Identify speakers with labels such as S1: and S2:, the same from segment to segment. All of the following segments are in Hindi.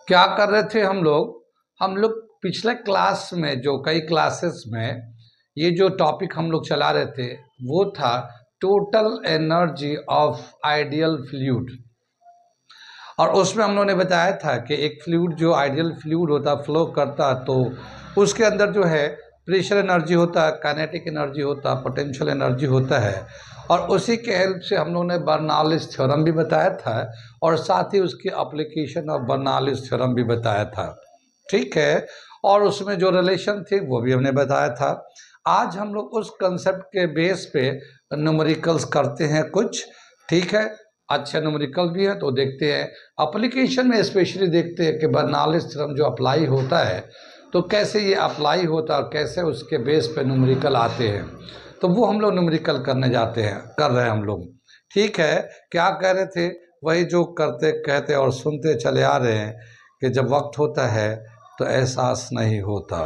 S1: क्या कर रहे थे हम लोग पिछले क्लास में जो कई क्लासेस में ये जो टॉपिक हम लोग चला रहे थे वो था total energy of ideal fluid. और उसमें हम लोगों ने बताया था कि एक फ्लूइड जो आइडियल फ्लूइड होता फ्लो करता तो उसके अंदर जो है प्रेशर एनर्जी होता है, काइनेटिक एनर्जी होता है, पोटेंशियल एनर्जी होता है। और उसी के हेल्प से हम लोगों ने बर्नौलीज थ्योरम भी बताया था और साथ ही उसकी एप्लीकेशन ऑफ बर्नौलीज थ्योरम भी बताया था। ठीक है, और उसमें जो रिलेशन थे वो भी हमने बताया था। आज हम लोग उस कंसेप्ट के बेस पे न्यूमेरिकल्स करते हैं कुछ। ठीक है, अच्छा न्यूमेरिकल भी है तो देखते हैं, एप्लीकेशन में स्पेशली देखते हैं कि बर्नौलीज थ्योरम जो अप्लाई होता है तो कैसे ये अप्लाई होता है और कैसे उसके बेस पे न्यूमेरिकल आते हैं। तो वो हम लोग न्यूमेरिकल करने जाते हैं, कर रहे हैं हम लोग। ठीक है, क्या कह रहे थे, वही जो करते कहते और सुनते चले आ रहे हैं कि जब वक्त होता है तो एहसास नहीं होता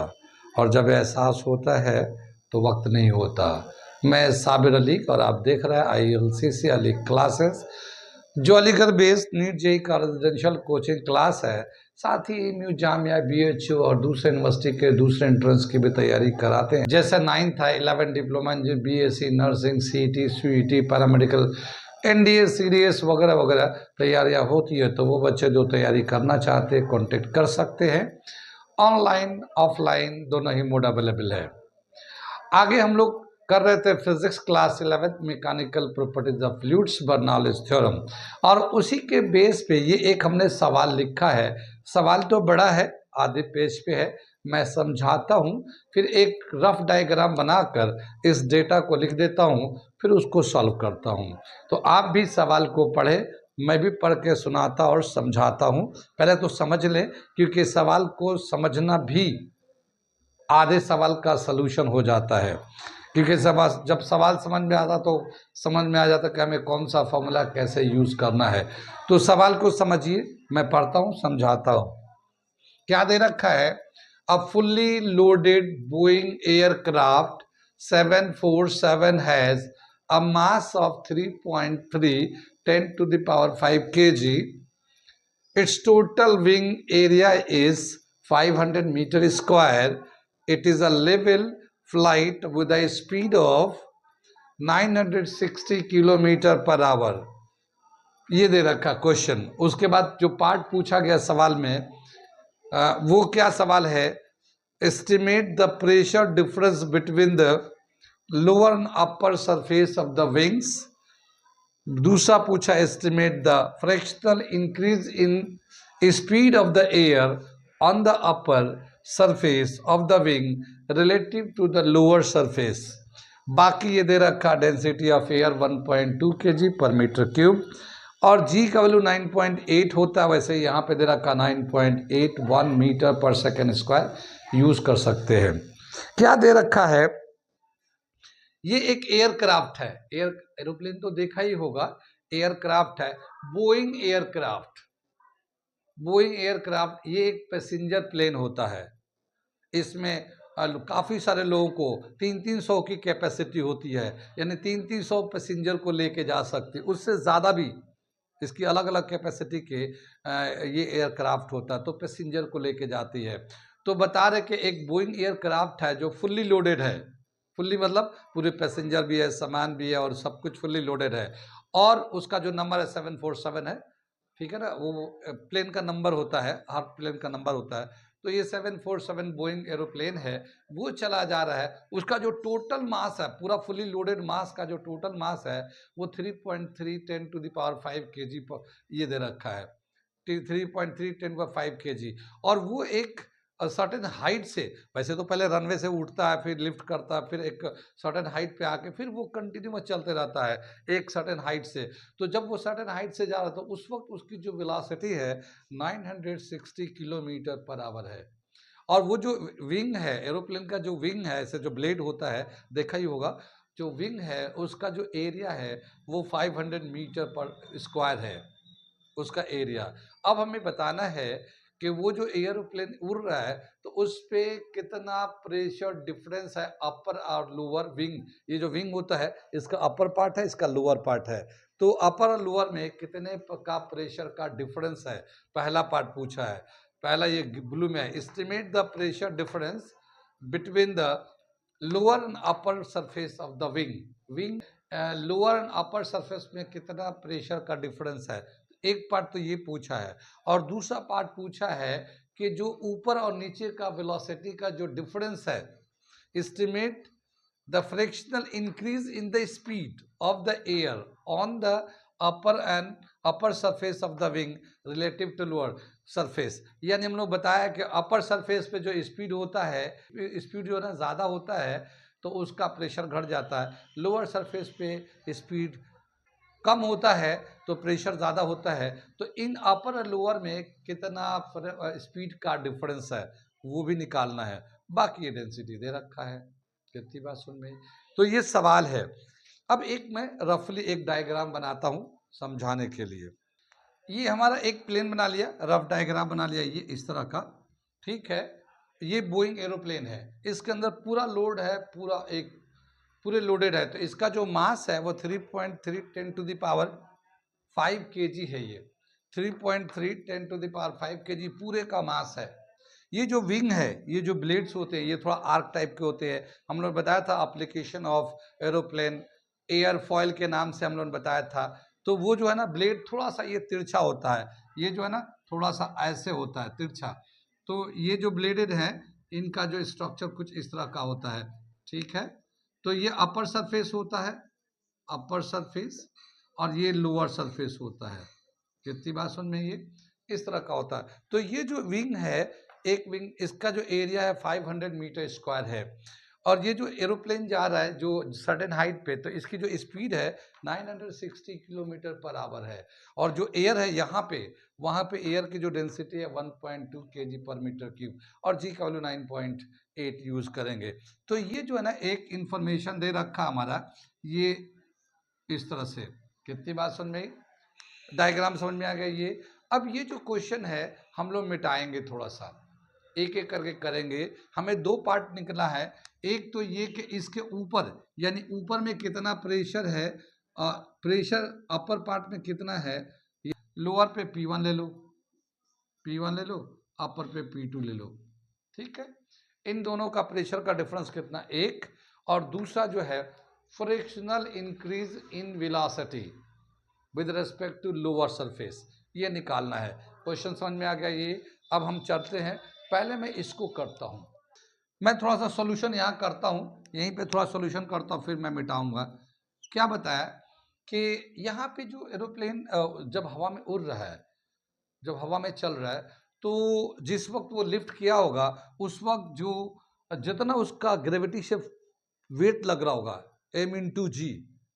S1: और जब एहसास होता है तो वक्त नहीं होता। मैं साबिर अली और आप देख रहे हैं ILCC अली क्लासेस, जो अलीगढ़ बेस्ड नीट जेई का रेजिडेंशियल कोचिंग क्लास है। साथ ही एमयू जामिया BHU और दूसरे यूनिवर्सिटी के दूसरे एंट्रेंस की भी तैयारी कराते हैं, जैसे 9th है, 11 diploma engineering, BSc nursing, CET CUET paramedical, NDA CDS वगैरह वगैरह तैयारियां होती है। तो वो बच्चे जो तैयारी करना चाहते हैं कॉन्टेक्ट कर सकते हैं। ऑनलाइन ऑफलाइन दोनों ही मोड अवेलेबल है। आगे हम लोग कर रहे थे physics class 11 mechanical properties of fluids Bernoulli's theorem, और उसी के बेस पे ये एक हमने सवाल लिखा है। सवाल तो बड़ा है, आधे पेज पे है, मैं समझाता हूँ, फिर एक रफ डायग्राम बनाकर इस डेटा को लिख देता हूँ, फिर उसको सॉल्व करता हूँ। तो आप भी सवाल को पढ़ें, मैं भी पढ़ के सुनाता और समझाता हूँ। पहले तो समझ लें, क्योंकि सवाल को समझना भी आधे सवाल का सलूशन हो जाता है। क्योंकि जब सवाल समझ में आता तो समझ में आ जाता कि हमें कौन सा फॉर्मूला कैसे यूज करना है। तो सवाल को समझिए, मैं पढ़ता हूँ समझाता हूँ। क्या दे रखा है, a fully loaded Boeing aircraft 747 has a mass of 3.3 10 to the power 5 kg. Its total wing area is 500 meter square. It is a level flight with a speed of 960 kilometre per hour. ये दे रखा क्वेश्चन। उसके बाद जो पार्ट पूछा गया सवाल में वो क्या सवाल है, estimate the pressure difference between the lower and upper surface of the wings. दूसरा पूछा, estimate the fractional increase in speed of the air on the upper surface of the wing relative to the lower surface. बाकी ये दे रखा, डेंसिटी ऑफ एयर 1.2 kg पर मीटर क्यूब और G का वैल्यू 9.8 होता है। वैसे यहाँ पे दे रखा 9.81 मीटर पर सेकेंड स्क्वायर यूज कर सकते हैं। क्या दे रखा है, ये एक एयरक्राफ्ट है, एरोप्लेन तो देखा ही होगा, एयरक्राफ्ट है, बोइंग एयरक्राफ्ट। बोइंग एयरक्राफ्ट ये एक पैसेंजर प्लेन होता है। इसमें काफ़ी सारे लोगों को 300 की कैपेसिटी होती है, यानी 300 पैसेंजर को लेके जा सकती, उससे ज़्यादा भी इसकी अलग अलग कैपेसिटी के ये एयरक्राफ्ट होता है, तो पैसेंजर को लेके जाती है। तो बता रहे कि एक बोइंग एयरक्राफ्ट है जो फुल्ली लोडेड है, फुल्ली मतलब पूरे पैसेंजर भी है, सामान भी है और सब कुछ फुल्ली लोडेड है। और उसका जो नंबर है 747 है, ठीक है ना, वो प्लेन का नंबर होता है, हर प्लेन का नंबर होता है। तो ये 747 बोइंग एरोप्लेन है, वो चला जा रहा है। उसका जो टोटल मास है, पूरा फुली लोडेड मास का जो टोटल मास है वो 3.3 10 to the power 5 kg पर ये दे रखा है, 3.3 10 to the 5 kg। और वो एक सर्टेन हाइट से, वैसे तो पहले रनवे से उठता है, फिर लिफ्ट करता है, फिर एक सर्टेन हाइट पे आके फिर वो कंटिन्यूस चलते रहता है एक सर्टेन हाइट से। तो जब वो सर्टेन हाइट से जा रहा था उस वक्त उसकी जो वेलोसिटी है 960 किलोमीटर पर आवर है। और वो जो विंग है, एरोप्लेन का जो विंग है, ऐसे जो ब्लेड होता है देखा ही होगा, जो विंग है उसका जो एरिया है वो 500 मीटर पर स्क्वायर है उसका एरिया। अब हमें बताना है कि वो जो एयरप्लेन उड़ रहा है तो उस पे कितना प्रेशर डिफरेंस है अपर और लोअर विंग। ये जो विंग होता है इसका अपर पार्ट है, इसका लोअर पार्ट है, तो अपर और लोअर में कितने का प्रेशर का डिफरेंस है, पहला पार्ट पूछा है। पहला ये ब्लू में है, estimate the pressure difference between the lower and upper surface of the wing. Wing lower and upper surface में कितना प्रेशर का डिफरेंस है। एक पार्ट तो ये पूछा है, और दूसरा पार्ट पूछा है कि जो ऊपर और नीचे का वेलोसिटी का जो डिफरेंस है, estimate the fractional increase in the speed of the air on the upper surface of the wing relative to lower surface। यानी हम लोग बताया कि अपर सरफेस पे जो स्पीड होता है, स्पीड जो है ना ज़्यादा होता है तो उसका प्रेशर घट जाता है, लोअर सरफेस पे स्पीड कम होता है तो प्रेशर ज़्यादा होता है। तो इन अपर और लोअर में कितना स्पीड का डिफरेंस है वो भी निकालना है। बाकी ये डेंसिटी दे रखा है। कितनी बात सुन में, तो ये सवाल है। अब एक मैं रफली एक डायग्राम बनाता हूँ समझाने के लिए। ये हमारा एक प्लेन बना लिया, रफ डायग्राम बना लिया ये इस तरह का, ठीक है। ये बोइंग एरोप्लेन है, इसके अंदर पूरा लोड है, पूरे लोडेड है। तो इसका जो मास है वो 3.3 10 टू द पावर 5 kg है। ये 3.3 10 टू द पावर 5 kg पूरे का मास है। ये जो विंग है, ये जो ब्लेड्स होते हैं ये थोड़ा आर्क टाइप के होते हैं। हम लोग बताया था एप्लीकेशन ऑफ एरोप्लेन एयरफॉयल के नाम से हम लोग बताया था। तो वो जो है ना ब्लेड थोड़ा सा ये तिरछा होता है, ये जो है ना थोड़ा सा ऐसे होता है तिरछा। तो ये जो ब्लेडेड है इनका जो स्ट्रक्चर कुछ इस तरह का होता है, ठीक है। तो ये अपर सरफेस होता है, अपर सरफेस, और ये लोअर सरफेस होता है। कितनी बात सुन में, ये इस तरह का होता है। तो ये जो विंग है, एक विंग इसका जो एरिया है 500 मीटर स्क्वायर है, और ये जो एरोप्लेन जा रहा है जो सडन हाइट पे, तो इसकी जो स्पीड है 960 किलोमीटर पर आवर है। और जो एयर है यहाँ पे, वहाँ पे एयर की जो डेंसिटी है 1.2 kg पर मीटर क्यूब, और जी का वैल्यू 9.8 यूज करेंगे। तो ये जो है ना एक इंफॉर्मेशन दे रखा हमारा ये इस तरह से। कितनी बात समझ में आई, डायग्राम समझ में आ गया ये। अब ये जो क्वेश्चन है हम लोग मिटाएंगे, थोड़ा सा एक एक करके करेंगे। हमें दो पार्ट निकला है, एक तो ये कि इसके ऊपर यानी ऊपर में कितना प्रेशर है, प्रेशर अपर पार्ट में कितना है, लोअर पे P1 ले लो, P1 ले लो, अपर पे P2 ले लो, ठीक है। इन दोनों का प्रेशर का डिफरेंस कितना, एक, और दूसरा जो है frictional increase in velocity with respect to lower surface, ये निकालना है। क्वेश्चन समझ में आ गया ये। अब हम चलते हैं, पहले मैं इसको करता हूँ, मैं थोड़ा सा सॉल्यूशन यहाँ करता हूँ, यहीं पे थोड़ा सॉल्यूशन करता हूँ फिर मैं मिटाऊंगा। क्या बताया कि यहाँ पे जो एरोप्लेन जब हवा में उड़ रहा है, जब हवा में चल रहा है, तो जिस वक्त वो लिफ्ट किया होगा उस वक्त जो जितना उसका ग्रेविटी से वेट लग रहा होगा, m/g,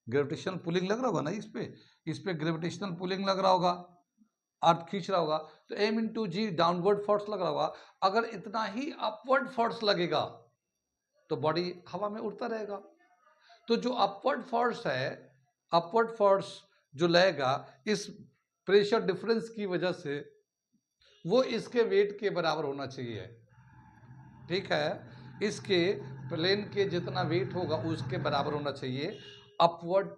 S1: ग्रेविटेशनल पुलिंग लग रहा होगा ना इस पे ग्रेविटेशनल पुलिंग लग रहा होगा, अर्थ खींच रहा होगा, तो m/g डाउनवर्ड फोर्स लग रहा होगा। अगर इतना ही अपवर्ड फोर्स लगेगा तो बॉडी हवा में उड़ता रहेगा। तो जो अपवर्ड फोर्स है, अपवर्ड फोर्स जो लगेगा इस प्रेशर डिफरेंस की वजह से, वो इसके वेट के बराबर होना चाहिए, ठीक है। इसके प्लेन के जितना वेट होगा उसके बराबर होना चाहिए अपवर्ड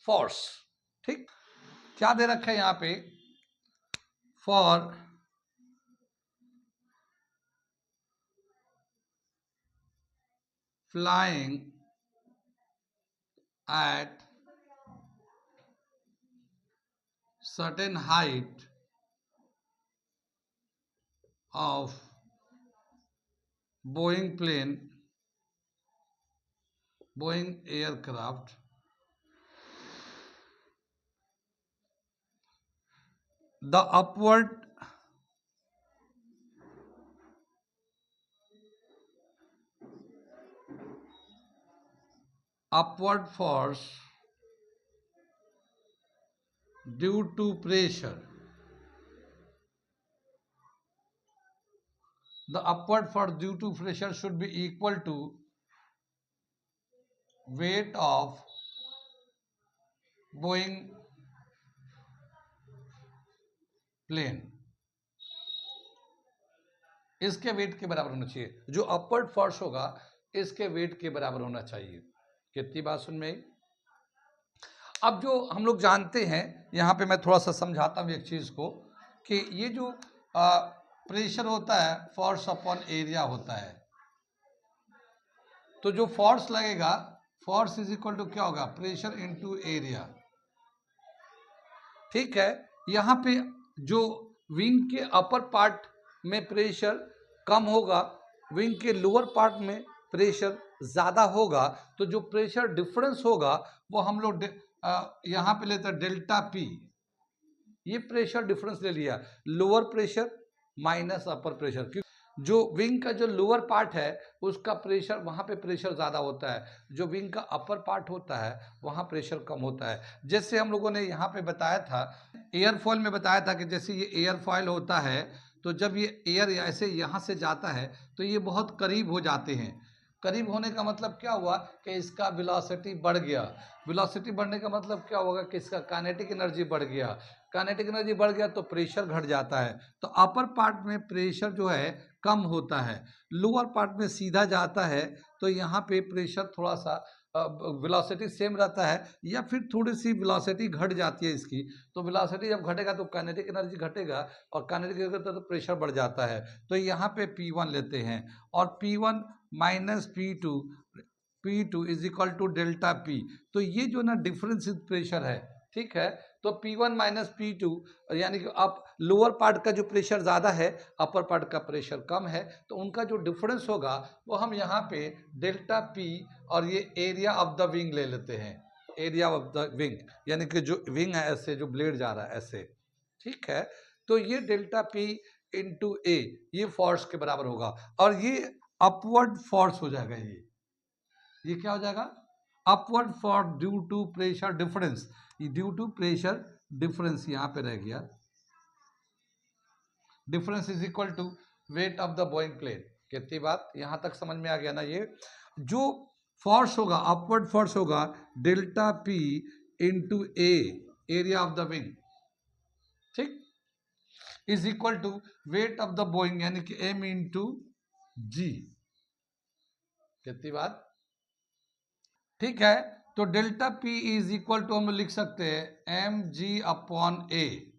S1: फोर्स, ठीक। क्या दे रखा है यहाँ पे, for flying at certain height of Boeing aircraft, the upward force due to pressure, the upward force due to pressure should be equal to weight of Boeing plane, इसके वेट के बराबर होना चाहिए। जो अपवर्ड फोर्स होगा इसके वेट के बराबर होना चाहिए। कितनी बात सुन में आई। अब जो हम लोग जानते हैं, यहाँ पे मैं थोड़ा सा समझाता हूँ एक चीज़ को, कि ये जो प्रेशर होता है फोर्स अपॉन एरिया होता है। तो जो फोर्स लगेगा, फोर्स इज इक्वल टू क्या होगा, प्रेशर इनटू एरिया। ठीक है, यहाँ पे जो विंग के अपर पार्ट में प्रेशर कम होगा, विंग के लोअर पार्ट में प्रेशर ज़्यादा होगा, तो जो प्रेशर डिफरेंस होगा वो हम लोग यहाँ पे लेते हैं डेल्टा पी। ये प्रेशर डिफरेंस ले लिया, लोअर प्रेशर माइनस अपर प्रेशर, क्योंकि जो विंग का जो लोअर पार्ट है उसका प्रेशर, वहाँ पे प्रेशर ज़्यादा होता है, जो विंग का अपर पार्ट होता है वहाँ प्रेशर कम होता है। जैसे हम लोगों ने यहाँ पे बताया था, एयरफॉयल में बताया था कि जैसे ये एयरफॉयल होता है, तो जब ये एयर ऐसे यहाँ से जाता है तो ये बहुत करीब हो जाते हैं। करीब होने का मतलब क्या हुआ कि इसका वेलोसिटी बढ़ गया। वेलोसिटी बढ़ने का मतलब क्या होगा कि इसका काइनेटिक एनर्जी बढ़ गया। काइनेटिक एनर्जी बढ़ गया तो प्रेशर घट जाता है। तो अपर पार्ट में प्रेशर जो है कम होता है, लोअर पार्ट में सीधा जाता है, तो यहाँ पे प्रेशर थोड़ा सा वेलोसिटी सेम रहता है या फिर थोड़ी सी वेलोसिटी घट जाती है इसकी। तो वेलोसिटी जब घटेगा तो काइनेटिक एनर्जी घटेगा, और काइनेटिक एनर्जी तो प्रेशर बढ़ जाता है। तो यहाँ पे P1 लेते हैं, और P1 minus P2 is equal to delta P। तो ये जो ना डिफरेंस इन प्रेशर है, ठीक है। तो P1 माइनस P2 यानी कि अब लोअर पार्ट का जो प्रेशर ज़्यादा है, अपर पार्ट का प्रेशर कम है, तो उनका जो डिफरेंस होगा वो हम यहाँ पे डेल्टा P और ये एरिया ऑफ द विंग ले लेते हैं। एरिया ऑफ द विंग यानी कि जो विंग है ऐसे, जो ब्लेड जा रहा है ऐसे, ठीक है। तो ये डेल्टा P इंटू ए ये फोर्स के बराबर होगा, और ये अपवर्ड फोर्स हो जाएगा। ये क्या हो जाएगा, upward force due to pressure difference. Due to pressure difference यहाँ पे रह गया, difference is equal to weight of the Boeing plane. कितनी बात यहां तक समझ में आ गया ना। ये जो फोर्स होगा, अपवर्ड फोर्स होगा delta P into a area of the wing, ठीक, is equal to weight of the Boeing यानी कि M इंटू जी। कितनी बात, ठीक है। तो delta P is equal to हम लिख सकते हैं mg अपॉन ए,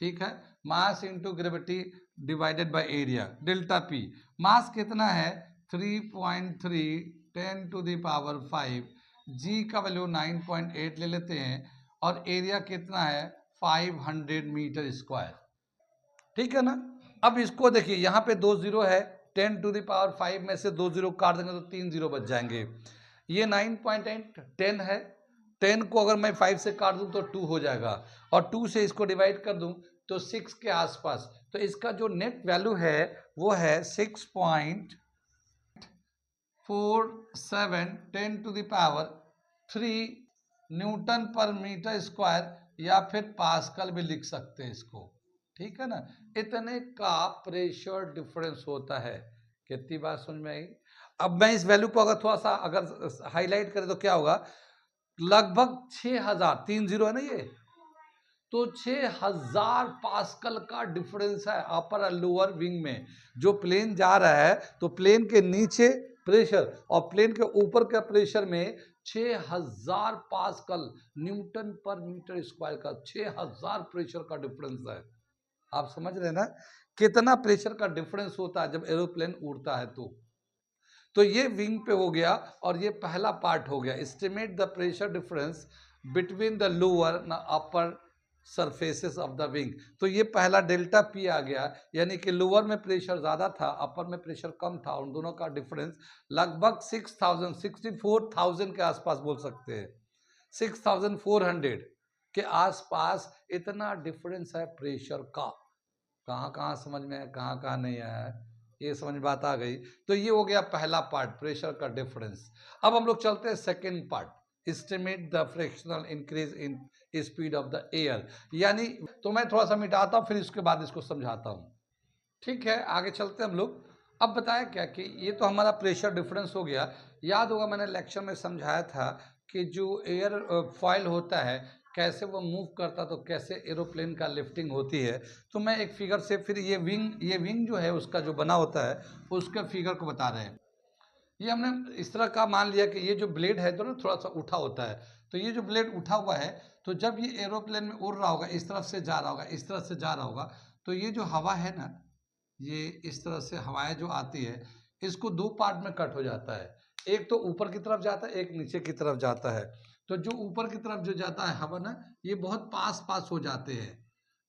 S1: ठीक है, mass into gravity divided by area. Delta P mass कितना है 3.3 10 टू द पावर 5, जी का वैल्यू 9.8 ले लेते हैं, और एरिया कितना है 500 मीटर स्क्वायर, ठीक है ना। अब इसको देखिए, यहाँ पे 2 जीरो है, 10 टू द पावर 5 में से 2 जीरो काट देंगे तो 3 जीरो बच जाएंगे। ये 9.8 10 है, 10 को अगर मैं 5 से काट दूं तो 2 हो जाएगा, और 2 से इसको डिवाइड कर दूं तो 6 के आसपास। तो इसका जो नेट वैल्यू है वो है 6.47 10 टू द पावर 3 न्यूटन पर मीटर स्क्वायर, या फिर पास्कल भी लिख सकते हैं इसको, ठीक है ना। इतने का प्रेशर डिफरेंस होता है। कितनी बात समझ में आई। अब मैं इस वैल्यू को अगर थोड़ा सा अगर हाईलाइट करें तो क्या होगा, लगभग 6000, 3 जीरो है ना ये, तो 6000 पास्कल का डिफरेंस है अपर और लोअर विंग में। जो प्लेन जा रहा है तो प्लेन के नीचे प्रेशर और प्लेन के ऊपर का प्रेशर में 6000 पास्कल न्यूटन पर मीटर स्क्वायर का 6000 प्रेशर का डिफरेंस है। आप समझ रहे हैं ना कितना प्रेशर का डिफरेंस होता है जब एरोप्लेन उड़ता है। तो ये विंग पे हो गया, और ये पहला पार्ट हो गया, estimate the pressure difference between the lower ना अपर सरफेसेस ऑफ द विंग। तो ये पहला डेल्टा P आ गया, यानी कि लोअर में प्रेशर ज़्यादा था, अपर में प्रेशर कम था, उन दोनों का डिफरेंस लगभग 64,000 के आसपास बोल सकते हैं, 6400 के आसपास इतना डिफरेंस है प्रेशर का। कहाँ कहाँ समझ में आया, कहाँ कहाँ नहीं आया, ये समझ बात आ गई। तो ये हो गया पहला पार्ट, प्रेशर का डिफरेंस। अब हम लोग चलते हैं second part, estimate the frictional increase in speed of the air. यानी तो मैं थोड़ा सा मिटाता हूँ फिर इसके बाद इसको समझाता हूँ, ठीक है। आगे चलते हैं हम लोग। अब बताया क्या कि ये तो हमारा प्रेशर डिफरेंस हो गया। याद होगा मैंने लेक्चर में समझाया था कि जो एयर फॉयल होता है कैसे वो मूव करता, तो कैसे एरोप्लेन का लिफ्टिंग होती है। तो मैं एक फिगर से फिर ये विंग जो है उसका जो बना होता है उसके फिगर को बता रहे हैं। ये हमने इस तरह का मान लिया कि ये जो ब्लेड है तो ना थोड़ा सा उठा होता है, तो ये जो ब्लेड उठा हुआ है, तो जब ये एरोप्लेन में उड़ रहा होगा, इस तरफ से जा रहा होगा, इस तरफ से जा रहा होगा, तो ये जो हवा है ना ये इस तरह से हवाएं जो आती है इसको दो पार्ट में कट हो जाता है, एक तो ऊपर की तरफ जाता है, एक नीचे की तरफ जाता है। तो जो ऊपर की तरफ जो जाता है हवा ना, ये बहुत पास पास हो जाते हैं।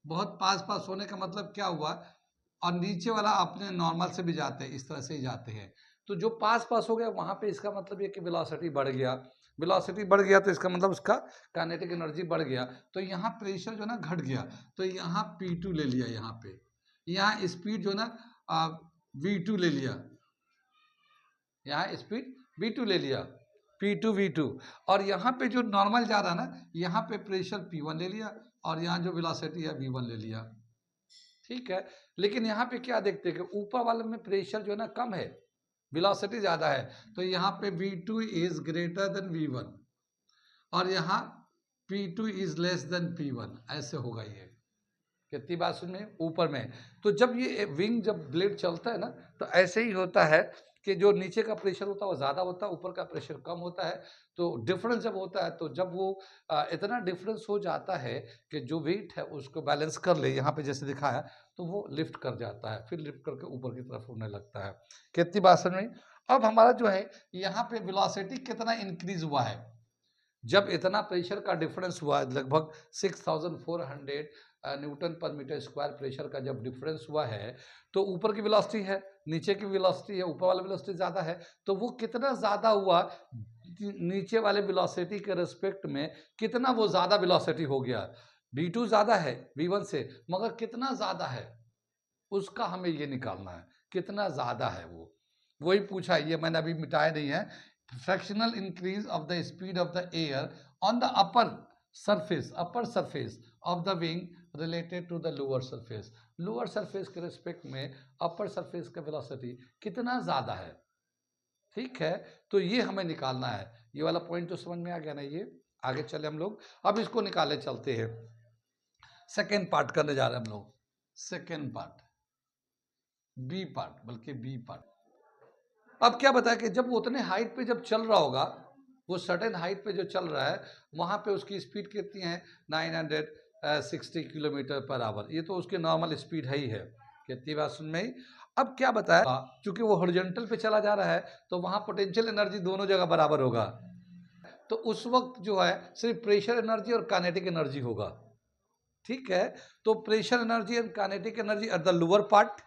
S1: बहुत पास पास होने का मतलब क्या हुआ, और नीचे वाला अपने नॉर्मल से भी जाते हैं, इस तरह से ही जाते हैं। तो जो पास पास हो गया वहां पे इसका मतलब ये कि वेलोसिटी बढ़ गया, वेलोसिटी बढ़ गया तो इसका मतलब उसका काइनेटिक एनर्जी बढ़ गया। तो यहाँ प्रेशर जो ना घट गया, तो यहाँ P2 ले लिया, यहाँ पे यहाँ स्पीड जो ना V2 ले लिया, यहाँ स्पीड V2 ले लिया, P2 V2। और यहाँ पे जो नॉर्मल जा रहा है ना, यहाँ पे प्रेशर P1 ले लिया, और यहाँ जो वेलोसिटी है V1 ले लिया। ठीक है, लेकिन यहाँ पे क्या देखते हैं कि ऊपर वाले में प्रेशर जो है ना कम है, वेलोसिटी ज्यादा है, तो यहाँ पे V2 is greater than V1, और यहाँ P2 is less than P1, ऐसे होगा ये। कितनी बात सुन में ऊपर में। तो जब ये विंग, जब ब्लेड चलता है ना, तो ऐसे ही होता है कि जो नीचे का प्रेशर होता है वो ज़्यादा होता है, ऊपर का प्रेशर कम होता है। तो डिफरेंस जब होता है, तो जब वो इतना डिफरेंस हो जाता है कि जो वेट है उसको बैलेंस कर ले, यहाँ पे जैसे दिखाया, तो वो लिफ्ट कर जाता है, फिर लिफ्ट करके ऊपर की तरफ उड़ने लगता है। कितनी बात समझ में। अब हमारा जो है यहाँ पे वेलोसिटी कितना इंक्रीज हुआ है, जब इतना प्रेशर का डिफरेंस हुआ, लगभग 6400 न्यूटन पर मीटर स्क्वायर प्रेशर का जब डिफरेंस हुआ है, तो ऊपर की वेलोसिटी है, नीचे की वेलोसिटी है, ऊपर वाला वेलोसिटी ज़्यादा है, तो वो कितना ज़्यादा हुआ, नीचे वाले वेलोसिटी के रिस्पेक्ट में कितना वो ज़्यादा वेलोसिटी हो गया। V2 ज़्यादा है V1 से, मगर कितना ज़्यादा है उसका हमें ये निकालना है, कितना ज़्यादा है वो, वही पूछा है। ये मैंने अभी मिटाया नहीं है। Fractional increase of the speed of the air on the upper surface of the wing related to the lower surface. Lower surface के रिस्पेक्ट में अपर सरफेस का वेलोसिटी कितना ज़्यादा है। ठीक है, तो ये हमें निकालना है। ये वाला पॉइंट तो समझ में आ गया ना। ये आगे चले हम लोग, अब इसको निकाले चलते हैं। सेकेंड पार्ट करने जा रहे हैं हम लोग, सेकेंड पार्ट, बी पार्ट, बल्कि बी पार्ट। अब क्या बताया कि जब वो उतने हाइट पे जब चल रहा होगा, वो सर्टेन हाइट पे जो चल रहा है, वहाँ पे उसकी स्पीड कितनी है, 960 किलोमीटर पर आवर। ये तो उसकी नॉर्मल स्पीड है ही है। कितनी बात सुन में ही। अब क्या बताया, चूंकि वो हॉरिजॉन्टल पे चला जा रहा है, तो वहाँ पोटेंशियल एनर्जी दोनों जगह बराबर होगा। तो उस वक्त जो है सिर्फ प्रेशर एनर्जी और काइनेटिक एनर्जी होगा। ठीक है, तो pressure energy and kinetic energy at the lower part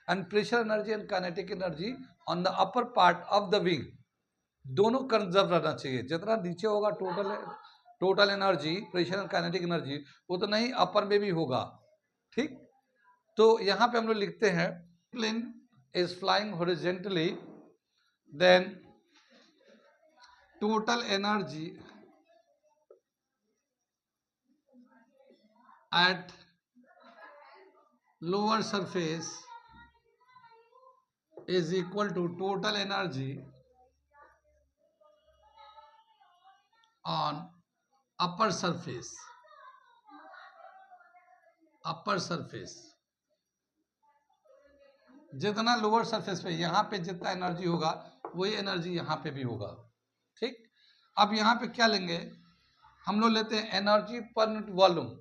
S1: and pressure energy and kinetic energy on the upper part of the wing, दोनों कंजर्व रहना चाहिए। जितना नीचे होगा total energy, pressure and kinetic energy, उतना ही अपर में भी होगा। ठीक, तो यहाँ पे हम लोग लिखते हैं plane is flying horizontally, then total energy at lower surface is equal to total energy on upper surface, upper surface। जितना लोअर सरफेस पे, यहाँ पे जितना एनर्जी होगा वही एनर्जी यहाँ पे भी होगा। ठीक, अब यहाँ पे क्या लेंगे हम लोग, लेते हैं energy per unit volume.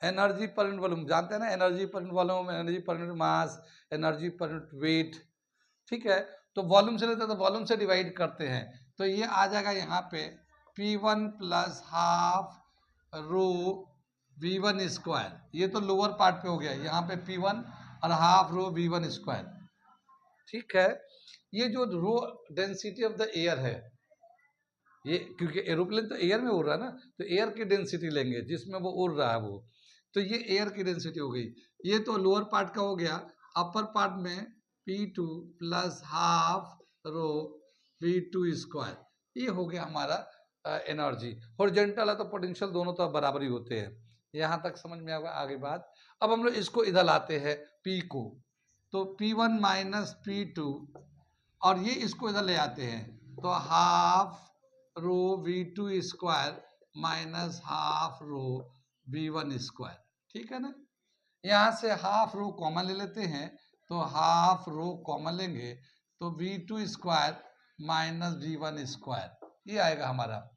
S1: Energy per unit volume जानते हैं ना, energy per unit volume, energy per unit mass, energy per unit weight. ठीक है, तो वॉल्यूम से लेते हैं तो वॉल्यूम से डिवाइड करते हैं, तो ये आ जाएगा यहाँ पे P1 plus half rho V1 square. ये तो लोअर पार्ट पे हो गया, यहाँ पे P1 और हाफ रो V1 स्क्वायर। ठीक है, ये जो rho density of the air है, ये क्योंकि एरोप्लेन तो एयर में उड़ रहा है ना, तो एयर की डेंसिटी लेंगे जिसमें वो उड़ रहा है वो, तो ये एयर की डेंसिटी हो गई। ये तो लोअर पार्ट का हो गया। अपर पार्ट में P2 plus half rho V2 square, ये हो गया हमारा एनर्जी। हॉरिजॉन्टल है तो पोटेंशियल दोनों तो बराबर ही होते हैं। यहाँ तक समझ में आ गया। आगे बात, अब हम लोग इसको इधर लाते हैं P को, तो P1 माइनस P2, और ये इसको इधर ले आते हैं, तो half rho V2 square minus half rho V1 square. ठीक है ना, यहाँ से हाफ रो कॉमन ले लेते हैं, तो हाफ रो कॉमन लेंगे तो V2 square minus V1 square, ये आएगा हमारा।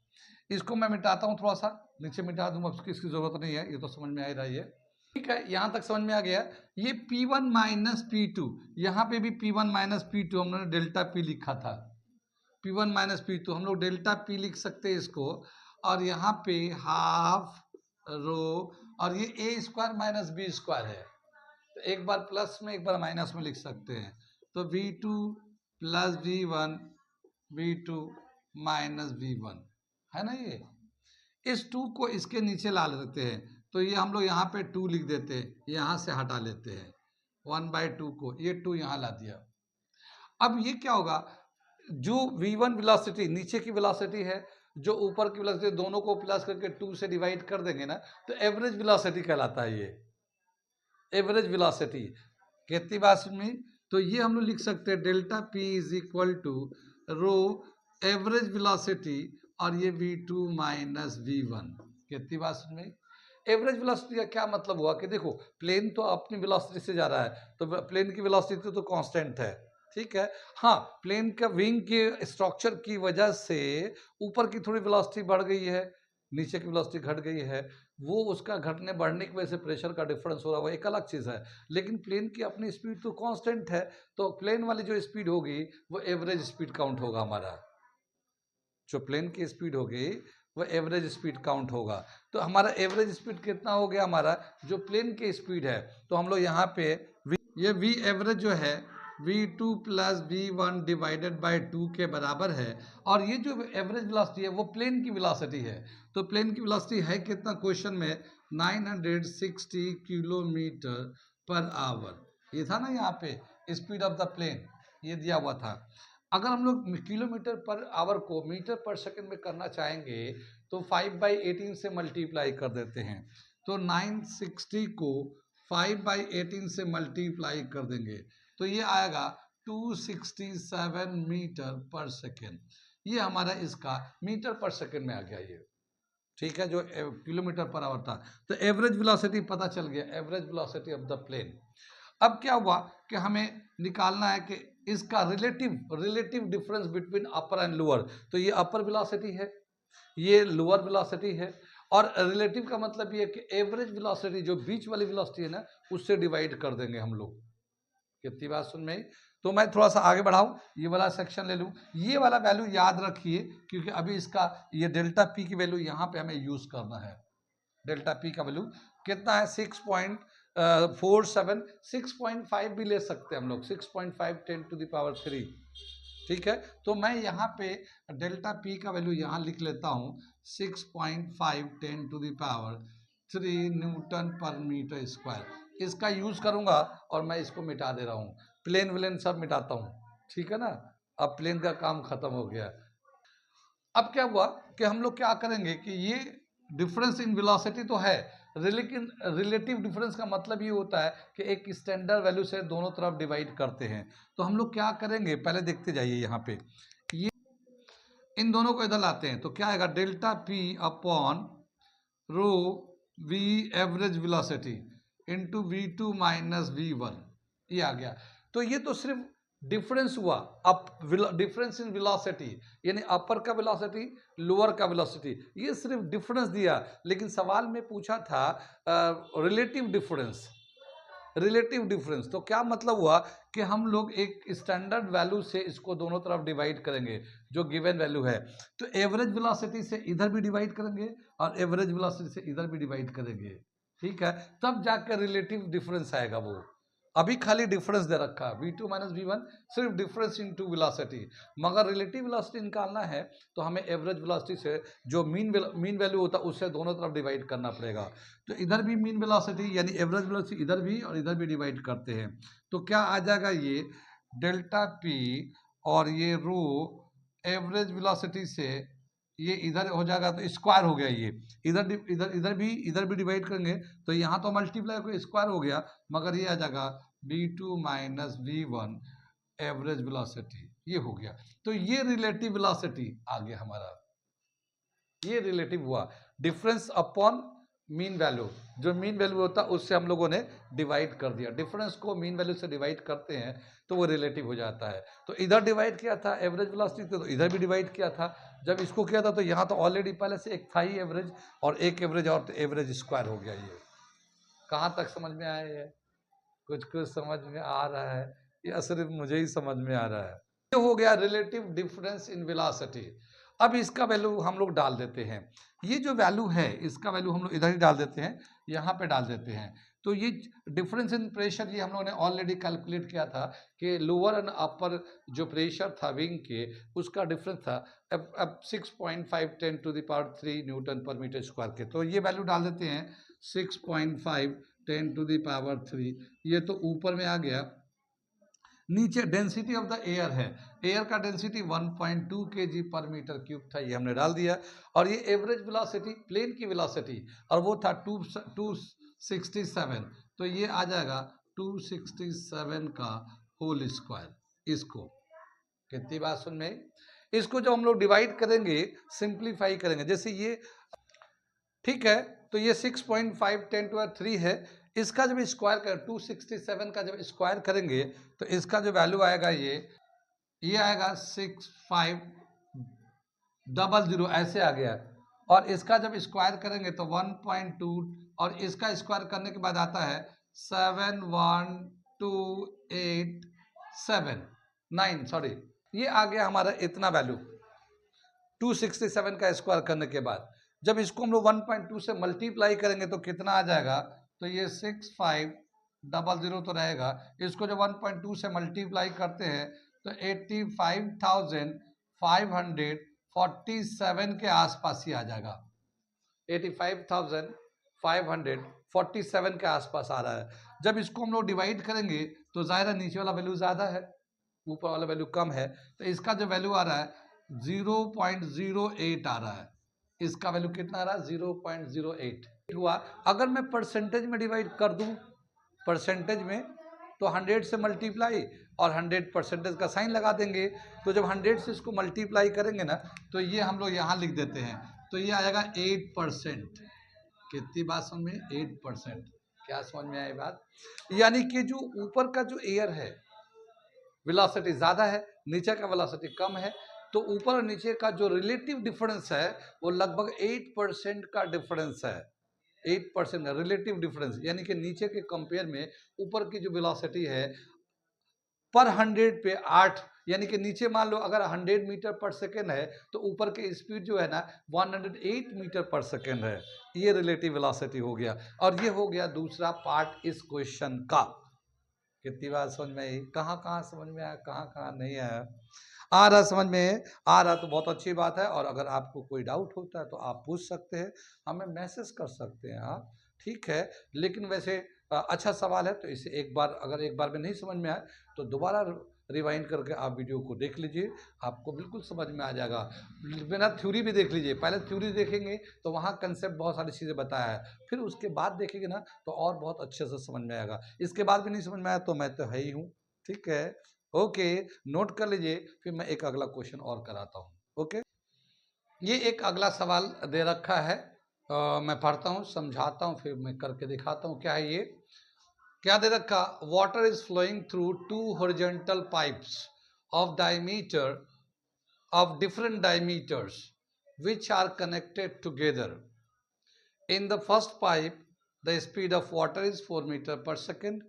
S1: इसको मैं मिटाता हूँ, थोड़ा सा नीचे मिटा दूंगा, इसकी जरूरत नहीं है, ये तो समझ में आ ही रही है। ठीक है, यहां तक समझ में आ गया। ये P1 माइनस P2, यहाँ पे भी P1 माइनस P2 हम लोगों ने डेल्टा P लिखा था। P1 माइनस P2 हम लोग डेल्टा P लिख सकते हैं इसको, और यहाँ पे हाफ रो, और ये ए स्क्वायर माइनस बी स्क्वायर है, तो एक बार प्लस में एक बार माइनस में लिख सकते हैं। तो V2 plus V1, V2 minus V1 है ना। ये इस 2 को इसके नीचे ला लेते हैं, तो ये हम लोग यहाँ पे 2 लिख देते हैं, यहाँ से हटा लेते हैं 1/2 को, ये 2 यहाँ ला दिया। अब ये क्या होगा, जो V1 वेलोसिटी नीचे की वेलोसिटी है, जो ऊपर की वेलोसिटी, दोनों को प्लस करके 2 से डिवाइड कर देंगे ना, तो एवरेज वेलोसिटी कहलाता है ये, एवरेज वेलोसिटी। कितनी बात सुनी? तो ये हम लोग लिख सकते हैं delta P is equal to rho average velocity, और ये V2 माइनस V1। कितनी बात सुन में? एवरेज वेलोसिटी का क्या मतलब हुआ कि देखो प्लेन तो अपनी वेलोसिटी से जा रहा है, तो प्लेन की वेलोसिटी तो कांस्टेंट है, ठीक है। हाँ, प्लेन का विंग के स्ट्रक्चर की वजह से ऊपर की थोड़ी वेलोसिटी बढ़ गई है, नीचे की वेलोसिटी घट गई है, वो उसका घटने बढ़ने की वजह से प्रेशर का डिफरेंस हो रहा है, वो एक अलग चीज़ है। लेकिन प्लेन की अपनी स्पीड तो कांस्टेंट है, तो प्लेन वाली जो स्पीड होगी वो एवरेज स्पीड काउंट होगा हमारा। जो प्लेन की स्पीड होगी वो एवरेज स्पीड काउंट होगा। तो हमारा एवरेज स्पीड कितना हो गया हमारा, जो प्लेन की स्पीड है, तो हम लोग यहाँ पे ये V एवरेज जो है V2 plus V1 divided by 2 के बराबर है, और ये जो एवरेज वेलोसिटी है वो प्लेन की वेलोसिटी है। तो प्लेन की वेलोसिटी है कितना क्वेश्चन में, 960 किलोमीटर पर आवर, ये था ना यहाँ पे स्पीड ऑफ द प्लेन, ये दिया हुआ था। अगर हम लोग किलोमीटर पर आवर को मीटर पर सेकंड में करना चाहेंगे, तो 5/18 से मल्टीप्लाई कर देते हैं, तो 960 को 5/18 से मल्टीप्लाई कर देंगे, तो ये आएगा 267 मीटर पर सेकेंड। ये हमारा इसका मीटर पर सेकेंड में आ गया ये, ठीक है, जो किलोमीटर पर आवर था। तो एवरेज वेलोसिटी पता चल गया, average velocity of the plane. अब क्या हुआ कि हमें निकालना है कि इसका relative difference between upper and lower. तो ये अपर वेलोसिटी है, ये लोअर वेलोसिटी है, और रिलेटिव का मतलब ये है कि एवरेज वेलोसिटी जो बीच वाली वेलोसिटी है ना, उससे डिवाइड कर देंगे हम लोग। कितनी बात सुन में? तो मैं थोड़ा सा आगे बढ़ाऊं, ये वाला सेक्शन ले लूं, ये वाला वैल्यू याद रखिए, क्योंकि अभी इसका ये डेल्टा पी की वैल्यू यहाँ पे हमें यूज करना है। डेल्टा पी का वैल्यू कितना है, 6.47, 6.5 भी ले सकते हैं हम लोग, 6.5 10⁻³ ठीक है। तो मैं यहाँ पे डेल्टा पी का वैल्यू यहाँ लिख लेता हूँ 6.5 10⁻³ न्यूटन पर मीटर स्क्वायर। इसका यूज करूँगा, और मैं इसको मिटा दे रहा हूँ, प्लेन व्लेन सब मिटाता हूँ, ठीक है ना। अब प्लेन का काम खत्म हो गया। अब क्या हुआ कि हम लोग क्या करेंगे कि ये डिफरेंस इन वेलोसिटी तो है, लेकिन रिलेटिव डिफरेंस का मतलब ये होता है कि एक स्टैंडर्ड वैल्यू से दोनों तरफ डिवाइड करते हैं। तो हम लोग क्या करेंगे, पहले देखते जाइए यहाँ पे, ये इन दोनों को इधर लाते हैं, तो क्या आएगा, delta P upon rho V average velocity into V2 minus V1, ये आ गया। तो ये तो सिर्फ डिफरेंस हुआ, अप डिफरेंस इन वेलोसिटी, यानी अपर का वेलोसिटी लोअर का वेलोसिटी, ये सिर्फ डिफरेंस दिया। लेकिन सवाल में पूछा था रिलेटिव डिफरेंस, रिलेटिव डिफरेंस, तो क्या मतलब हुआ कि हम लोग एक स्टैंडर्ड वैल्यू से इसको दोनों तरफ डिवाइड करेंगे, जो गिवन वैल्यू है। तो एवरेज वेलोसिटी से इधर भी डिवाइड करेंगे, और एवरेज वेलोसिटी से इधर भी डिवाइड करेंगे, ठीक है, तब जाकर रिलेटिव डिफरेंस आएगा वो। अभी खाली डिफरेंस दे रखा है V2 माइनस V1, सिर्फ डिफरेंस इन टू वेलोसिटी। मगर रिलेटिव वेलोसिटी निकालना है तो हमें एवरेज वेलोसिटी से जो मीन वैल्यू होता है उससे दोनों तरफ डिवाइड करना पड़ेगा। तो इधर भी मीन वेलोसिटी यानी एवरेज वेलोसिटी इधर भी और इधर भी डिवाइड करते हैं, तो क्या आ जाएगा, ये डेल्टा पी और ये रो एवरेज वेलोसिटी से ये इधर हो जाएगा, तो स्क्वायर हो गया, ये इधर भी डिवाइड करेंगे, तो यहाँ तो मल्टीप्लाई को स्क्वायर हो गया, मगर ये आ जाएगा V2 minus V1 average velocity, ये हो गया। तो ये रिलेटिव वेलोसिटी आ गया हमारा, ये रिलेटिव हुआ, डिफरेंस अपॉन मीन वैल्यू, जो मीन वैल्यू होता है उससे हम लोगों ने डिवाइड कर दिया, डिफरेंस को मीन वैल्यू से डिवाइड करते हैं तो वो रिलेटिव हो जाता है। तो इधर डिवाइड किया था एवरेज वेलोसिटी, तो इधर भी डिवाइड किया था। जब इसको किया था तो यहाँ तो ऑलरेडी पहले से एक था ही एवरेज, और एक एवरेज और, तो एवरेज स्क्वायर हो गया ये। कहाँ तक समझ में आया है? कुछ कुछ समझ में आ रहा है या सिर्फ मुझे ही समझ में आ रहा है? ये हो गया रिलेटिव डिफरेंस इन वेलोसिटी। अब इसका वैल्यू हम लोग डाल देते हैं। ये जो वैल्यू है इसका वैल्यू हम लोग इधर ही डाल देते हैं, यहाँ पे डाल देते हैं। तो ये डिफरेंस इन प्रेशर ये हम लोगों ने ऑलरेडी कैलकुलेट किया था कि लोअर एंड अपर जो प्रेशर था विंग के उसका डिफरेंस था अब 6.5 10⁻³ न्यूटन पर मीटर स्क्वायर के। तो ये वैल्यू डाल देते हैं 6.5 10⁻³ ये तो ऊपर में आ गया। नीचे डेंसिटी ऑफ द एयर है, एयर का डेंसिटी 1.2 kg पर मीटर क्यूब था, ये हमने डाल दिया। और ये एवरेज वेलोसिटी प्लेन की वेलोसिटी और वो था 267, तो ये आ जाएगा 267 का होल स्क्वायर। इसको कितनी बात सुन में, इसको जब हम लोग डिवाइड करेंगे सिंप्लीफाई करेंगे, जैसे ये ठीक है तो ये 6.5 10⁻³ है, इसका जब स्क्वायर कर 267 का जब स्क्वायर करेंगे तो इसका जो वैल्यू आएगा ये आएगा 6500 ऐसे आ गया। और इसका जब स्क्वायर करेंगे तो 1.2 और इसका स्क्वायर करने के बाद आता है 71287 सॉरी, ये आ गया हमारा इतना वैल्यू 267 का स्क्वायर करने के बाद। जब इसको हम लोग 1.2 से मल्टीप्लाई करेंगे तो कितना आ जाएगा, तो ये 6500 तो रहेगा, इसको जब 1.2 से मल्टीप्लाई करते हैं तो 85,547 के आसपास ही आ जाएगा। 85,547 के आसपास आ रहा है। जब इसको हम लोग डिवाइड करेंगे तो जाहिर है नीचे वाला वैल्यू ज़्यादा है, ऊपर वाला वैल्यू कम है, तो इसका जो वैल्यू आ रहा है 0.08 आ रहा है। इसका वैल्यू कितना आ रहा है 0.08 हुआ। अगर मैं परसेंटेज में डिवाइड कर दूं, परसेंटेज में तो 100 से मल्टीप्लाई और 100 परसेंटेज का साइन लगा देंगे। तो जब 100 से इसको मल्टीप्लाई करेंगे ना तो ये हम लोग यहाँ लिख देते हैं, तो ये आएगा 8%। कितनी बात समझ में, 8%। क्या समझ में आई बात? यानी कि जो ऊपर का जो एयर है वेलोसिटी ज़्यादा है, नीचे का वेलोसिटी कम है, तो ऊपर और नीचे का जो रिलेटिव डिफरेंस है वो लगभग 8% का डिफरेंस है। 8% रिलेटिव डिफरेंस, यानी कि नीचे के कंपेयर में ऊपर की जो वेलोसिटी है पर 100 पे 8, यानी कि नीचे मान लो अगर 100 मीटर पर सेकेंड है तो ऊपर की स्पीड जो है ना 108 मीटर पर सेकेंड है। ये रिलेटिव वेलोसिटी हो गया। और ये हो गया दूसरा पार्ट इस क्वेश्चन का। कितनी बात समझ में आई? कहाँ कहाँ समझ में आया, कहाँ कहाँ नहीं आया? आ रहा समझ में, आ रहा तो बहुत अच्छी बात है। और अगर आपको कोई डाउट होता है तो आप पूछ सकते हैं, हमें मैसेज कर सकते हैं आप, ठीक है। लेकिन वैसे अच्छा सवाल है, तो इसे एक बार अगर एक बार में नहीं समझ में आए तो दोबारा रिवाइंड करके आप वीडियो को देख लीजिए, आपको बिल्कुल समझ में आ जाएगा। बिना थ्योरी भी देख लीजिए, पहले थ्योरी देखेंगे तो वहाँ कंसेप्ट बहुत सारी चीज़ें बताया है, फिर उसके बाद देखेंगे ना तो और बहुत अच्छे से समझ में आएगा। इसके बाद भी नहीं समझ में आया तो मैं तो है ही हूँ, ठीक है। ओके, नोट कर लीजिए, फिर मैं एक अगला क्वेश्चन और कराता हूँ। ओके, ये एक अगला सवाल दे रखा है, मैं पढ़ता हूँ, समझाता हूँ, फिर मैं करके दिखाता हूँ क्या है ये। क्या दे रखा, water is flowing through 2 horizontal pipes of diameter of different diameters which are connected together. In the first pipe, the speed of water is 4 meter per second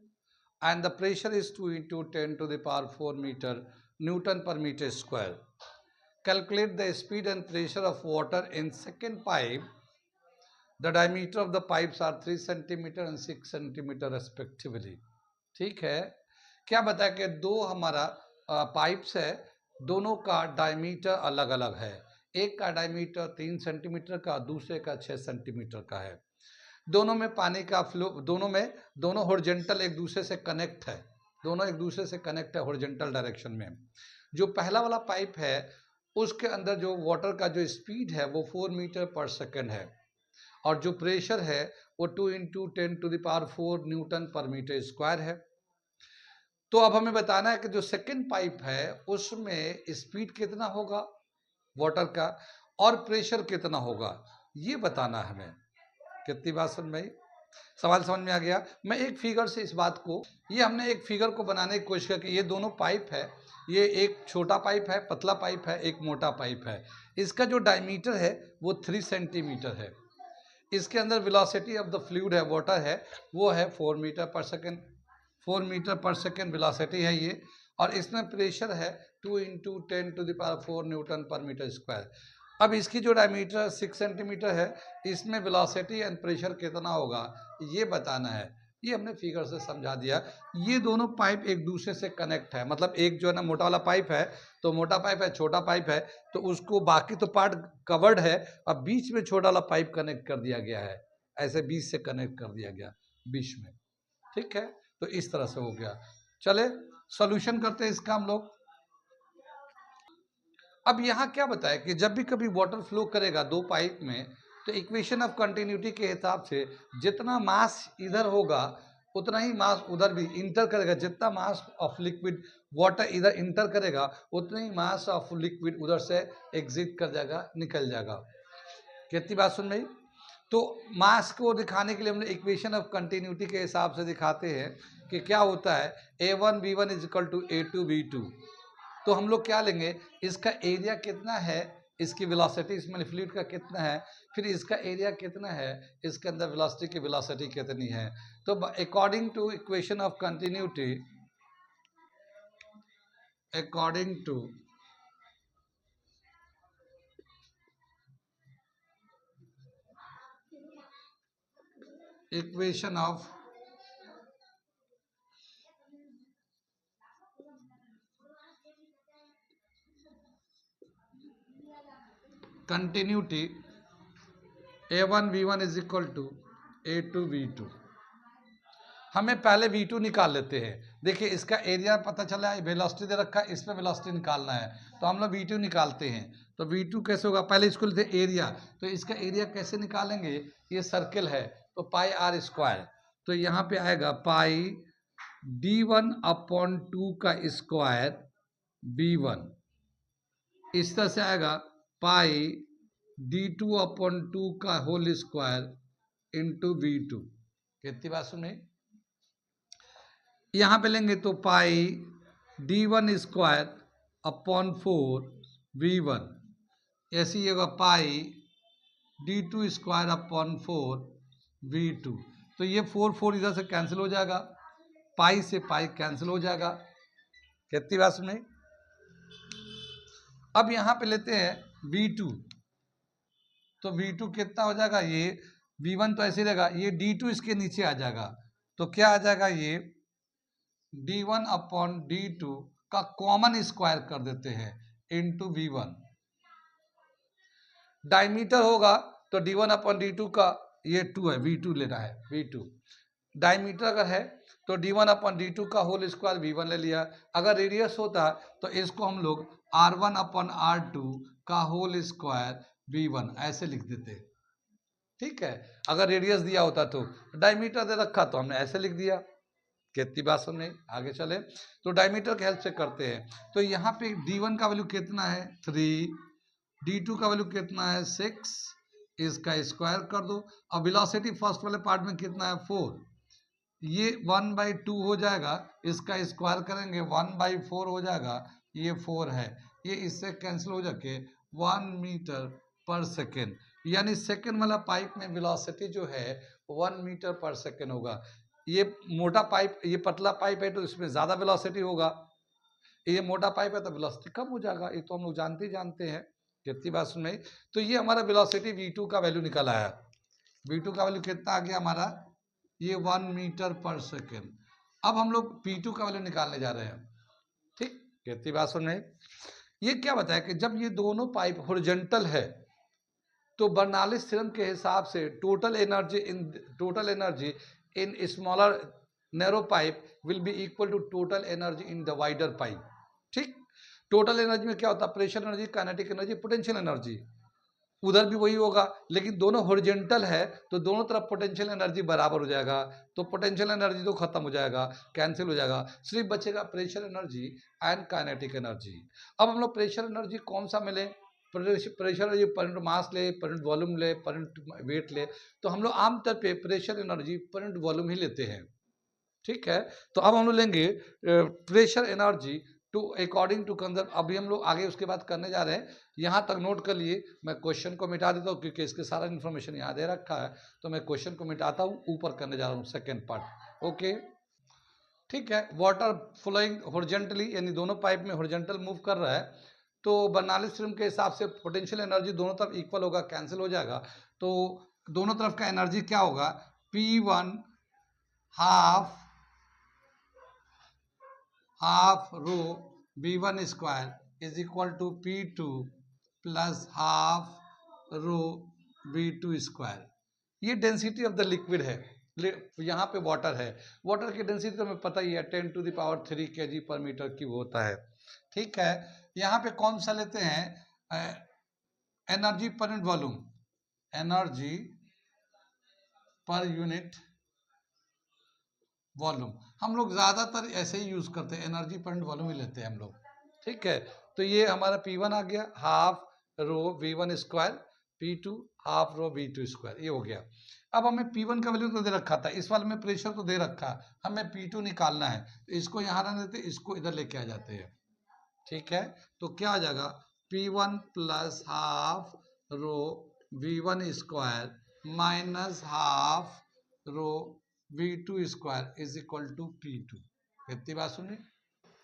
S1: and the pressure is 2 into 10 to the power 4 meter Newton per meter square. Calculate the speed and pressure of water in second pipe. The diameter of the pipes are 3 centimeter and 6 centimeter respectively. ठीक है, क्या बताया कि दो हमारा पाइप्स है, दोनों का डायमीटर अलग अलग है। एक का डायमीटर 3 सेंटीमीटर का, दूसरे का 6 सेंटीमीटर का है। दोनों में पानी का फ्लो, दोनों हॉरिजॉन्टल एक दूसरे से कनेक्ट है, दोनों एक दूसरे से कनेक्ट है हॉरिजॉन्टल डायरेक्शन में। जो पहला वाला पाइप है उसके अंदर जो वाटर का जो स्पीड है वो 4 मीटर पर सेकेंड है और जो प्रेशर है वो 2 into 10 to the power 4 Newton पर मीटर स्क्वायर है। तो अब हमें बताना है कि जो सेकेंड पाइप है उसमें स्पीड कितना होगा वाटर का और प्रेशर कितना होगा, ये बताना है हमें। कितनी बात समझ में आई? सवाल समझ में आ गया? मैं एक फिगर से इस बात को, ये हमने एक फिगर को बनाने की कोशिश की कि ये दोनों पाइप है, ये एक छोटा पाइप है, पतला पाइप है, एक मोटा पाइप है। इसका जो डायमीटर है वो 3 सेंटीमीटर है। इसके अंदर वेलोसिटी ऑफ द फ्लूइड है, वाटर है, वो है 4 मीटर पर सेकेंड, 4 मीटर पर सेकेंड वेलोसिटी है ये। और इसमें प्रेशर है 2 इंटू 10⁴ न्यूटन पर मीटर स्क्वायर। अब इसकी जो डायमीटर 6 सेंटीमीटर है, इसमें वेलोसिटी एंड प्रेशर कितना होगा ये बताना है। ये हमने फिगर से समझा दिया। ये दोनों पाइप एक दूसरे से कनेक्ट है, मतलब एक जो है ना मोटा वाला पाइप है, तो मोटा पाइप है, छोटा पाइप है, तो उसको बाकी तो पार्ट कवर्ड है, अब बीच में छोटा वाला पाइप कनेक्ट कर दिया गया है, ऐसे बीच से कनेक्ट कर दिया गया बीच में। ठीक है, तो इस तरह से हो गया। चले सॉल्यूशन करते हैं इसका हम लोग। अब यहाँ क्या बताया कि जब भी कभी वाटर फ्लो करेगा दो पाइप में, तो इक्वेशन ऑफ कंटिन्यूटी के हिसाब से जितना मास इधर होगा उतना ही मास उधर भी इंटर करेगा। जितना मास ऑफ लिक्विड वाटर इधर इंटर करेगा, उतना ही मास ऑफ लिक्विड उधर से एग्जिट कर जाएगा, निकल जाएगा। कितनी बात सुन रही? तो मास को दिखाने के लिए हमने इक्वेशन ऑफ कंटिन्यूटी के हिसाब से दिखाते हैं कि क्या होता है, A1 V1 is equal to A2 V2। तो हम लोग क्या लेंगे, इसका एरिया कितना है, इसकी वेलोसिटी इसमें फ्लूइड का कितना है, फिर इसका एरिया कितना है, इसके अंदर वेलोसिटी की वेलोसिटी कितनी है। तो according to equation of continuity, according to equation of continuity A1 V1 is equal to A2 V2। हमें पहले V2 निकाल लेते हैं। देखिए इसका एरिया पता चला है, वेलोसिटी दे रखा है, इसमें वेलोसिटी निकालना है, तो हम लोग V2 निकालते हैं। तो V2 कैसे होगा, पहले इसको लेते एरिया, तो इसका एरिया कैसे निकालेंगे, ये सर्किल है तो पाई आर स्क्वायर, तो यहाँ पे आएगा पाई D1/2 का स्क्वायर V1, इस तरह से आएगा पाई D2/2 का होल स्क्वायर इंटू V2। कितनी बात सुने, यहाँ पे लेंगे तो पाई D1 स्क्वायर अपॉन 4 V1, ऐसी होगा पाई D2 स्क्वायर अपॉन 4 V2। तो ये 4 इधर से कैंसिल हो जाएगा, पाई से पाई कैंसिल हो जाएगा। कितनी बात सुनी? अब यहाँ पे लेते हैं V2, तो V2 कितना हो जाएगा, ये V1 तो ऐसे रहेगा, ये D2 इसके नीचे आ जाएगा, तो क्या आ जाएगा, ये D1/D2 का कॉमन स्क्वायर कर देते हैं इंटू V1। डायमीटर होगा तो D1/D2 का ये 2 है, V2 लेना है, V2। डायमीटर अगर है तो D1/D2 का होल स्क्वायर V1 ले लिया। अगर रेडियस होता तो इसको हम लोग R1/R2 का होल स्क्वायर V1 ऐसे लिख देते। ठीक है, अगर रेडियस दिया होता तो, डायमीटर दे रखा तो हमने ऐसे लिख दिया। कितनी बात सुनने, आगे चले तो डायमीटर के हेल्प से करते हैं। तो यहाँ पे D1 का वैल्यू कितना है 3, D2 का वैल्यू कितना है 6, इसका स्क्वायर कर दो। अब वेलोसिटी फर्स्ट वाले पार्ट में कितना है 4, ये 1/2 हो जाएगा, इसका स्क्वायर करेंगे 1/4 हो जाएगा, ये 4 है, ये इससे कैंसिल हो जाके 1 मीटर पर सेकेंड, यानी सेकेंड वाला पाइप में वेलोसिटी जो है 1 मीटर पर सेकेंड होगा। ये मोटा पाइप, ये पतला पाइप है तो इसमें ज़्यादा वेलोसिटी होगा, ये मोटा पाइप है तो वेलोसिटी कम हो जाएगा, ये तो हम लोग जानते हैं। कितनी बात सुन रही? तो ये हमारा वेलोसिटी V2 का वैल्यू निकल आया। V2 का वैल्यू कितना आ गया हमारा, ये 1 मीटर पर सेकेंड। अब हम लोग P2 का वैल्यू निकालने जा रहे हैं। ठीक, कितनी बात सुन रहे? ये क्या बताया कि जब ये दोनों पाइप हॉरिजॉन्टल है तो बर्नौलीज थ्योरम के हिसाब से total energy in smaller narrow pipe will be equal to total energy in the wider pipe. ठीक, टोटल एनर्जी में क्या होता है, pressure energy, kinetic energy, potential energy, उधर भी वही होगा, लेकिन दोनों हॉरिजॉन्टल है तो दोनों तरफ पोटेंशियल एनर्जी बराबर हो जाएगा, तो पोटेंशियल एनर्जी तो खत्म हो जाएगा, कैंसिल हो जाएगा, सिर्फ बचेगा pressure energy and kinetic energy. अब हम लोग प्रेशर एनर्जी कौन सा मिले, pressure energy per unit mass ले, पर यूनिट वॉल्यूम ले, पर यूनिट वेट ले, तो हम लोग आमतौर पे pressure energy per unit volume ही लेते हैं। ठीक है, तो अब हम लोग लेंगे pressure energy to according to conserve. अभी हम लोग आगे उसके बाद करने जा रहे हैं, यहाँ तक नोट कर लिए। मैं क्वेश्चन को मिटा देता हूँ क्योंकि इसके सारा इन्फॉर्मेशन यहाँ दे रखा है, तो मैं क्वेश्चन को मिटाता हूँ, ऊपर करने जा रहा हूँ सेकेंड पार्ट। ओके, ठीक है। वाटर फ्लोइंग हॉरिजॉन्टली, यानी दोनों पाइप में हॉरिजॉन्टल मूव कर रहा है, तो बर्नौली थ्योरम के हिसाब से पोटेंशियल एनर्जी दोनों तरफ इक्वल होगा, कैंसिल हो जाएगा। तो दोनों तरफ का एनर्जी क्या होगा, P1 half rho V1 square is equal to P2 plus half rho V2 square. ये डेंसिटी ऑफ द लिक्विड है, यहाँ पे वाटर है। वाटर की डेंसिटी तो हमें पता ही है, 10⁻³ kg पर मीटर क्यूब होता है। ठीक है, यहाँ पे कौन सा लेते हैं, energy per unit volume, energy per unit volume. हम लोग ज्यादातर ऐसे ही यूज करते हैं, एनर्जी पर यूनिट वॉल्यूम ही लेते हैं हम लोग। ठीक है, तो ये हमारा P1 आ गया, half rho V1 square, P2 half rho V2 square, ये हो गया। अब हमें P1 का वैल्यू तो दे रखा था, इस वाले में प्रेशर तो दे रखा, हमें P2 निकालना है, तो इसको यहाँ रहने देते, इसको इधर लेके आ जाते हैं। ठीक है, तो क्या आ जाएगा, P1 plus half rho V1 square minus half rho V2 square is equal to P2। इतनी बात सुनिए,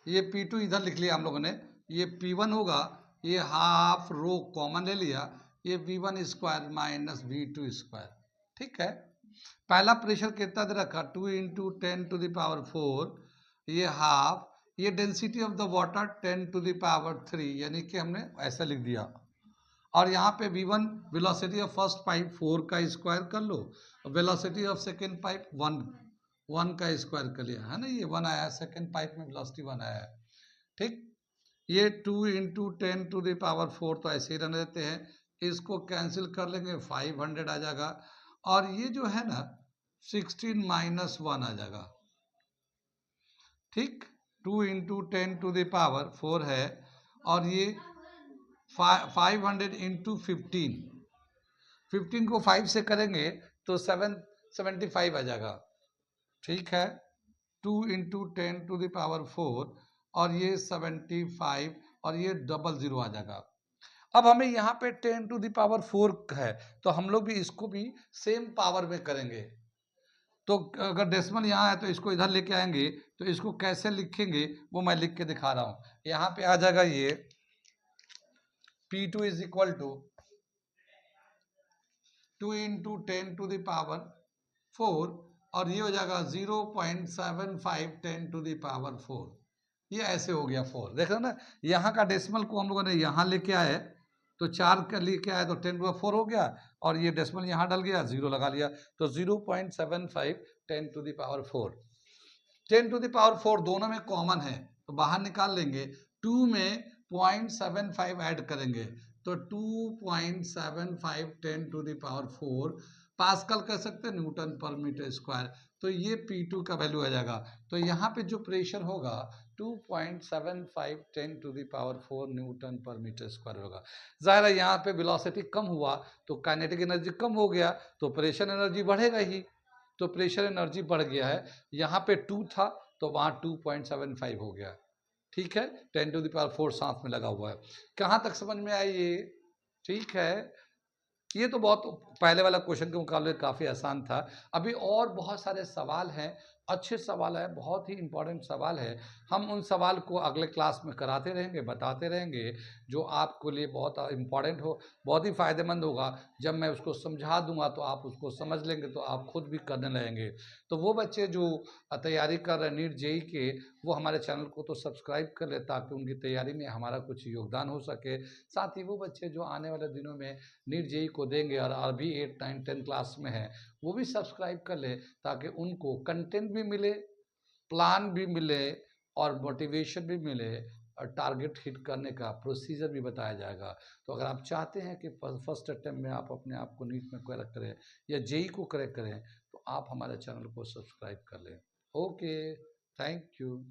S1: ये P2 इधर लिख लिया हम लोगों ने, ये P1 होगा, ये हाफ रो कॉमन ले लिया, ये V1 square minus V2 square. ठीक है, पहला प्रेशर कितना दे रखा, 2 × 10⁻⁴, ये हाफ, ये डेंसिटी ऑफ द वाटर 10⁻³ यानी कि हमने ऐसा लिख दिया। और यहाँ पे V1 velocity of first pipe 4 का स्क्वायर कर लो, वेलोसिटी ऑफ सेकेंड पाइप 1 का स्क्वायर कर लिया है ना, ये 1 आया, सेकेंड पाइप में वेलोसिटी 1 आया है। ठीक, ये 2 × 10⁻⁴ तो ऐसे ही रहने देते हैं, इसको कैंसिल कर लेंगे, 500 आ जाएगा। और ये जो है ना 16 - 1 आ जाएगा। ठीक, 2 × 10⁻⁴ है, और ये 500 × 15 को 5 से करेंगे तो 775 आ जाएगा। ठीक है, 2 × 10⁻⁴ और ये 75 और ये 00 आ जाएगा। अब हमें यहाँ पे 10⁻⁴ है, तो हम लोग भी इसको भी सेम पावर में करेंगे। तो अगर डेसिमल यहाँ है तो इसको इधर लेके आएंगे, तो इसको कैसे लिखेंगे वो मैं लिख के दिखा रहा हूँ। यहाँ पे आ जाएगा ये P2 इज इक्वल टू 2 × 10⁻⁴, और ये हो जाएगा 0.75 10⁻⁴। ये ऐसे हो गया 4। देख रहे हो ना, यहाँ का डेसिमल को हम लोगों ने यहाँ लेके आए, तो 4 का लेके आए तो 10⁻⁴ हो गया, और ये डेसिमल यहाँ डल गया, 0 लगा लिया, तो 0.75 10⁻⁴। 10⁻⁴ दोनों में कॉमन है, तो बाहर निकाल लेंगे। 2 में 0.75 ऐड करेंगे, तो 2.75 10⁻⁴ पास्कल कह सकते हैं, न्यूटन पर मीटर स्क्वायर। तो ये P2 का वैल्यू आ जाएगा। तो यहाँ पे जो प्रेशर होगा 2.75 10⁻⁴ न्यूटन पर मीटर स्क्वायर होगा। जाहिर है यहाँ पे वेलोसिटी कम हुआ तो काइनेटिक एनर्जी कम हो गया, तो प्रेशर एनर्जी बढ़ेगा ही, तो प्रेशर एनर्जी बढ़ गया है। यहाँ पे 2 था तो वहाँ 2.75 हो गया। ठीक है, 10⁻⁴ साथ में लगा हुआ है। कहाँ तक समझ में आई ये? ठीक है, ये तो बहुत पहले वाला क्वेश्चन के मुकाबले काफ़ी आसान था। अभी और बहुत सारे सवाल हैं, अच्छे सवाल है, बहुत ही इंपॉर्टेंट सवाल है। हम उन सवाल को अगले क्लास में कराते रहेंगे, बताते रहेंगे, जो आपके लिए बहुत इंपॉर्टेंट हो, बहुत ही फ़ायदेमंद होगा। जब मैं उसको समझा दूंगा तो आप उसको समझ लेंगे, तो आप खुद भी करने लगेंगे। तो वो बच्चे जो तैयारी कर रहे हैं नीट जेई के, वो हमारे चैनल को तो सब्सक्राइब कर ले, ताकि उनकी तैयारी में हमारा कुछ योगदान हो सके। साथ ही वो बच्चे जो आने वाले दिनों में नीट जेई को देंगे और अभी 8, 9, 10 क्लास में है, वो भी सब्सक्राइब कर ले, ताकि उनको कंटेंट भी मिले, प्लान भी मिले, और मोटिवेशन भी मिले, और टारगेट हिट करने का प्रोसीजर भी बताया जाएगा। तो अगर आप चाहते हैं कि फर्स्ट अटेम्प्ट में आप अपने आप को नीट में क्रैक करें या जेई को क्रैक करें, तो आप हमारे चैनल को सब्सक्राइब कर लें। Okay, thank you.